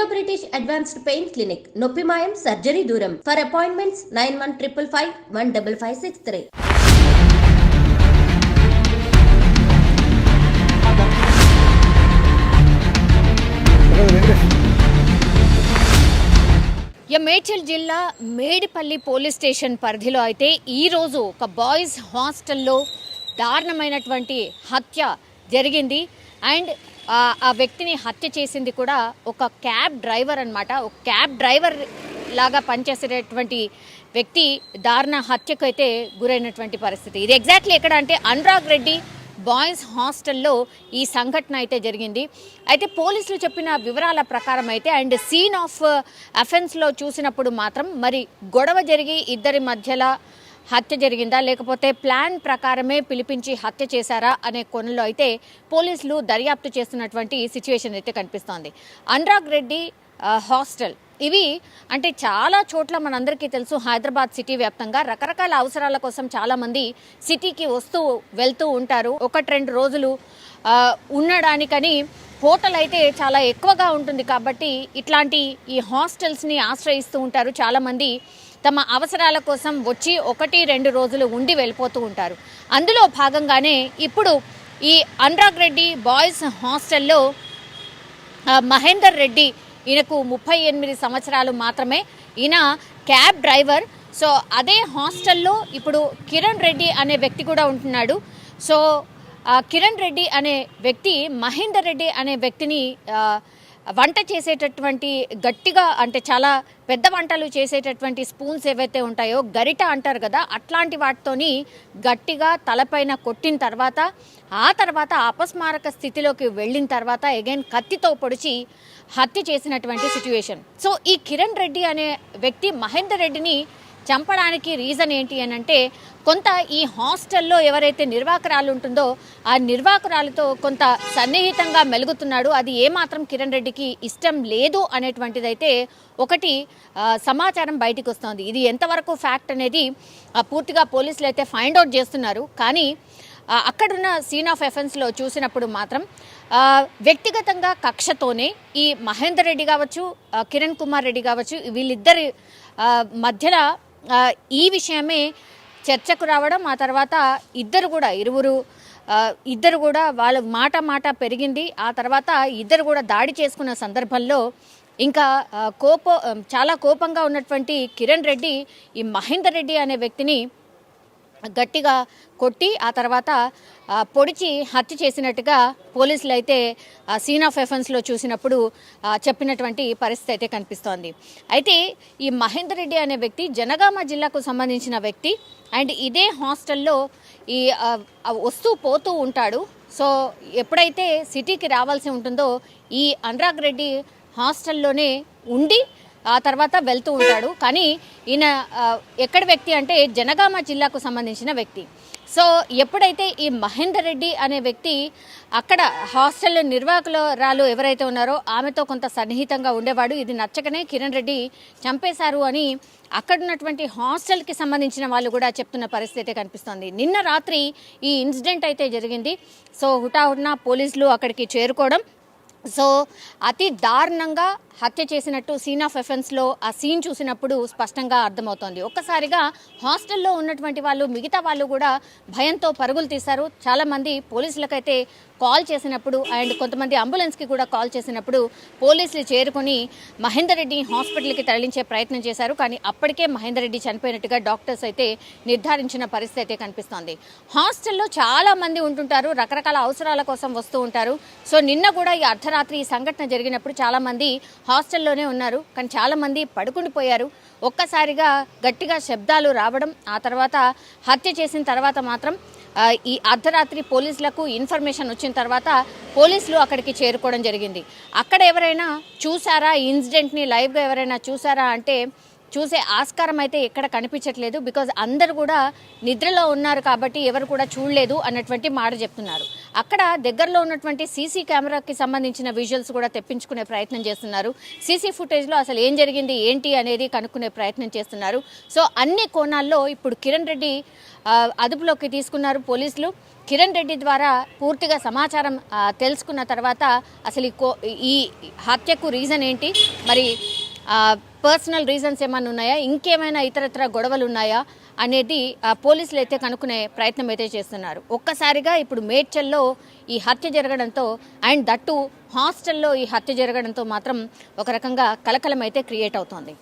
Indo British advanced pain clinic, నొప్పిమాయం, surgery దూరం. For appointments 9155515563. Medchal జిల్లా మేడిపల్లి పోలీస్ స్టేషన్ పరిధిలో అయితే ఈరోజు ఒక బాయ్స్ హాస్టల్లో దారుణమైనటువంటి హత్య జరిగింది. అండ్ ఆ వ్యక్తిని హత్య చేసింది కూడా ఒక క్యాబ్ డ్రైవర్ అన్నమాట. ఒక క్యాబ్ డ్రైవర్ లాగా పనిచేసేటటువంటి వ్యక్తి దారుణ హత్యకు అయితే గురైనటువంటి పరిస్థితి. ఇది ఎగ్జాక్ట్లీ ఎక్కడ అంటే అనురాగ్ రెడ్డి బాయ్స్ హాస్టల్లో ఈ సంఘటన అయితే జరిగింది. అయితే పోలీసులు చెప్పిన వివరాల ప్రకారం అయితే అండ్ సీన్ ఆఫ్ అఫెన్స్లో చూసినప్పుడు మాత్రం మరి గొడవ జరిగి ఇద్దరి మధ్యలో హత్య జరిగిందా లేకపోతే ప్లాన్ ప్రకారమే పిలిపించి హత్య చేశారా అనే కోణంలో అయితే పోలీసులు దర్యాప్తు చేస్తున్నటువంటి సిచ్యువేషన్ అయితే కనిపిస్తోంది. అనురాగ్ రెడ్డి హాస్టల్ ఇవి అంటే చాలా చోట్ల మనందరికీ తెలుసు, హైదరాబాద్ సిటీ వ్యాప్తంగా రకరకాల అవసరాల కోసం చాలామంది సిటీకి వస్తూ వెళ్తూ ఉంటారు. 1-2 రోజులు ఉండడానికని హోటల్ అయితే చాలా ఎక్కువగా ఉంటుంది కాబట్టి ఇట్లాంటి ఈ హాస్టల్స్ని ఆశ్రయిస్తూ ఉంటారు. చాలామంది తమ అవసరాల కోసం వచ్చి 1-2 రోజులు ఉండి వెళ్ళిపోతూ ఉంటారు. అందులో భాగంగానే ఇప్పుడు ఈ అనురాగ్ రెడ్డి బాయ్స్ హాస్టల్లో మహేందర్ రెడ్డి, ఈయనకు 38 సంవత్సరాలు మాత్రమే, ఈయన క్యాబ్ డ్రైవర్. సో అదే హాస్టల్లో ఇప్పుడు కిరణ్ రెడ్డి అనే వ్యక్తి కూడా ఉంటున్నాడు. సో కిరణ్ రెడ్డి అనే వ్యక్తి మహేందర్ రెడ్డి అనే వ్యక్తిని వంట చేసేటటువంటి గట్టిగా అంటే చాలా పెద్ద వంటలు చేసేటటువంటి స్పూన్స్ ఏవైతే ఉంటాయో గరిట అంటారు కదా, అట్లాంటి వాటితోని గట్టిగా తలపైన కొట్టిన తర్వాత ఆ తర్వాత అపస్మారక స్థితిలోకి వెళ్ళిన తర్వాత అగైన్ కత్తితో పొడిచి హత్య చేసినటువంటి సిచ్యువేషన్. సో ఈ కిరణ్ రెడ్డి అనే వ్యక్తి మహేందర్ రెడ్డిని చంపడానికి రీజన్ ఏంటి అని అంటే కొంత ఈ హాస్టల్లో ఎవరైతే నిర్వాహకురాలు ఉంటుందో ఆ నిర్వాహకురాలతో కొంత సన్నిహితంగా మెలుగుతున్నాడు. అది ఏమాత్రం కిరణ్ రెడ్డికి ఇష్టం లేదు అనేటువంటిదైతే ఒకటి సమాచారం బయటికి వస్తుంది. ఇది ఎంతవరకు ఫ్యాక్ట్ అనేది పూర్తిగా పోలీసులు అయితే ఫైండ్ అవుట్ చేస్తున్నారు. కానీ అక్కడున్న సీన్ ఆఫ్ ఎఫెన్స్లో చూసినప్పుడు మాత్రం వ్యక్తిగతంగా కక్షతోనే ఈ మహేందర్ రెడ్డి కావచ్చు, కిరణ్ కుమార్ రెడ్డి కావచ్చు, వీళ్ళిద్దరి మధ్యలో ఈ విషయమే చర్చకు రావడం, ఆ తర్వాత ఇద్దరు కూడా వాళ్ళ మాట పెరిగింది. ఆ తర్వాత ఇద్దరు కూడా దాడి చేసుకున్న సందర్భంలో ఇంకా చాలా కోపంగా ఉన్నటువంటి కిరణ్ రెడ్డి ఈ మహేందర్ రెడ్డి అనే వ్యక్తిని గట్టిగా కొట్టి ఆ తర్వాత పొడిచి హత్య చేసినట్టుగా పోలీసులు అయితే సీన్ ఆఫ్ ఎఫెన్స్లో చూసినప్పుడు చెప్పినటువంటి పరిస్థితి అయితే కనిపిస్తోంది. అయితే ఈ మహేందర్ రెడ్డి అనే వ్యక్తి జనగామ జిల్లాకు సంబంధించిన వ్యక్తి అండ్ ఇదే హాస్టల్లో ఈ వస్తూ పోతూ ఉంటాడు. సో ఎప్పుడైతే సిటీకి రావాల్సి ఉంటుందో ఈ అనురాగ్ రెడ్డి హాస్టల్లోనే ఉండి ఆ తర్వాత వెళ్తూ ఉంటాడు. కానీ ఈయన ఎక్కడి వ్యక్తి అంటే జనగామ జిల్లాకు సంబంధించిన వ్యక్తి. సో ఎప్పుడైతే ఈ మహేందర్ రెడ్డి అనే వ్యక్తి అక్కడ హాస్టల్ నిర్వాహకురాలు ఎవరైతే ఉన్నారో ఆమెతో కొంత సన్నిహితంగా ఉండేవాడు, ఇది నచ్చకనే కిరణ్ రెడ్డి చంపేశారు అని అక్కడున్నటువంటి హాస్టల్కి సంబంధించిన వాళ్ళు కూడా చెప్తున్న పరిస్థితి అయితే కనిపిస్తోంది. నిన్న రాత్రి ఈ ఇన్సిడెంట్ అయితే జరిగింది. సో హుటాహుటిన పోలీసులు అక్కడికి చేరుకోవడం, సో అతి దారుణంగా హత్య చేసినట్టు సీన్ ఆఫ్ ఎఫెన్స్లో ఆ సీన్ చూసినప్పుడు స్పష్టంగా అర్థమవుతోంది. ఒక్కసారిగా హాస్టల్లో ఉన్నటువంటి వాళ్ళు మిగతా వాళ్ళు కూడా భయంతో పరుగులు తీశారు. చాలామంది పోలీసులకైతే కాల్ చేసినప్పుడు అండ్ కొంతమంది అంబులెన్స్కి కూడా కాల్ చేసినప్పుడు పోలీసులు చేరుకొని మహేందర్ రెడ్డి హాస్పిటల్కి తరలించే ప్రయత్నం చేశారు. కానీ అప్పటికే మహేందర్ రెడ్డి చనిపోయినట్టుగా డాక్టర్స్ అయితే నిర్ధారించిన పరిస్థితి అయితే కనిపిస్తోంది. హాస్టల్లో చాలామంది ఉంటుంటారు, రకరకాల అవసరాల కోసం వస్తూ ఉంటారు. సో నిన్న కూడా ఈ అర్ధరాత్రి ఈ సంఘటన జరిగినప్పుడు చాలామంది హాస్టల్లోనే ఉన్నారు, కానీ చాలామంది పడుకుండిపోయారు. ఒక్కసారిగా గట్టిగా శబ్దాలు రావడం, ఆ తర్వాత హత్య చేసిన తర్వాత మాత్రం ఈ అర్ధరాత్రి పోలీసులకు ఇన్ఫర్మేషన్ వచ్చిన తర్వాత పోలీసులు అక్కడికి చేరుకోవడం జరిగింది. అక్కడ ఎవరైనా చూసారా ఈ ఇన్సిడెంట్ని లైవ్గా ఎవరైనా చూసారా అంటే చూసే ఆస్కారం అయితే ఎక్కడ కనిపించట్లేదు. బికాజ్ అందరు కూడా నిద్రలో ఉన్నారు కాబట్టి ఎవరు కూడా చూడలేదు అన్నటువంటి మాట చెప్తున్నారు. అక్కడ దగ్గరలో ఉన్నటువంటి సీసీ కెమెరాకి సంబంధించిన విజువల్స్ కూడా తెప్పించుకునే ప్రయత్నం చేస్తున్నారు. సీసీ ఫుటేజ్లో అసలు ఏం జరిగింది ఏంటి అనేది కనుక్కునే ప్రయత్నం చేస్తున్నారు. సో అన్ని కోణాల్లో ఇప్పుడు కిరణ్ రెడ్డి అదుపులోకి తీసుకున్నారు పోలీసులు. కిరణ్ రెడ్డి ద్వారా పూర్తిగా సమాచారం తెలుసుకున్న తర్వాత అసలు ఈ హత్యకు రీజన్ ఏంటి, మరి పర్సనల్ రీజన్స్ ఏమైనా ఉన్నాయా, ఇంకేమైనా ఇతరత్ర గొడవలు ఉన్నాయా అనేది పోలీసులు అయితే కనుక్కునే ప్రయత్నం అయితే చేస్తున్నారు. ఒక్కసారిగా ఇప్పుడు మేడ్చల్లో ఈ హత్య జరగడంతో అండ్ దట్టు హాస్టల్లో ఈ హత్య జరగడంతో మాత్రం ఒక రకంగా కలకలం అయితే క్రియేట్ అవుతోంది.